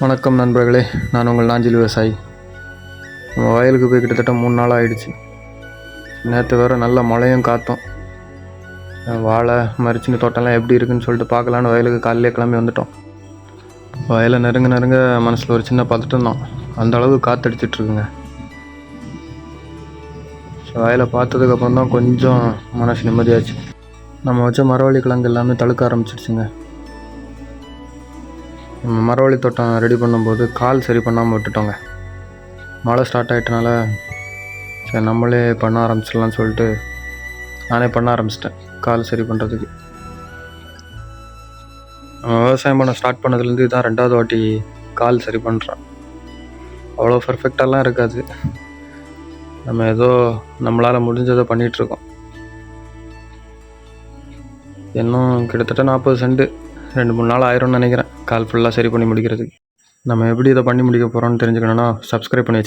வணக்கம் நண்பர்களே, நான் உங்கள் நாஞ்சில் விவசாயி. நம்ம வயலுக்கு போய் கிட்டத்தட்ட 3 நாள் ஆகிடுச்சு. நேற்று வேறு நல்ல மழையும் காற்றும். வாழை மரிச்சினி தோட்டம்லாம் எப்படி இருக்குன்னு சொல்லிட்டு பார்க்கலான்னு வயலுக்கு காலையிலே கிளம்பி வந்துட்டோம். வயலை நெருங்க மனசில் ஒரு சின்ன பதட்டம் தான். அந்த அளவுக்கு காற்றடிச்சிட்ருக்குங்க. வயலை பார்த்ததுக்கப்புறம் தான் கொஞ்சம் மனசு நிம்மதியாச்சு. நம்ம வச்ச மரவள்ளி கிழங்கு எல்லாமே தழுக்க ஆரம்பிச்சிடுச்சுங்க. நம்ம மரவள்ளி தோட்டம் ரெடி பண்ணும்போது கால் சரி பண்ணாமல் விட்டுட்டோங்க. மழை ஸ்டார்ட் ஆகிட்டனால சரி நம்மளே பண்ண ஆரம்பிச்சிடலான்னு சொல்லிட்டு நானே பண்ண ஆரம்பிச்சிட்டேன் கால் சரி பண்ணுறதுக்கு. நம்ம விவசாயம் பண்ண ஸ்டார்ட் பண்ணதுலேருந்து இதுதான் 2வது வாட்டி கால் சரி பண்ணுறேன். அவ்வளோ பர்ஃபெக்டாலாம் இருக்காது. நம்ம ஏதோ நம்மளால் முடிஞ்சதை பண்ணிகிட்ருக்கோம். இன்னும் கிட்டத்தட்ட 40 சென்ட் 2-3 நாள் ஆயிரும்னு நினைக்கிறேன் கால் ஃபுல்லாக சரி பண்ணி முடிக்கிறதுக்கு. நம்ம எப்படி இதை பண்ணி முடிக்க போகிறோம்னு தெரிஞ்சுக்கணுன்னா சப்ஸ்கிரைப் பண்ணி வச்சு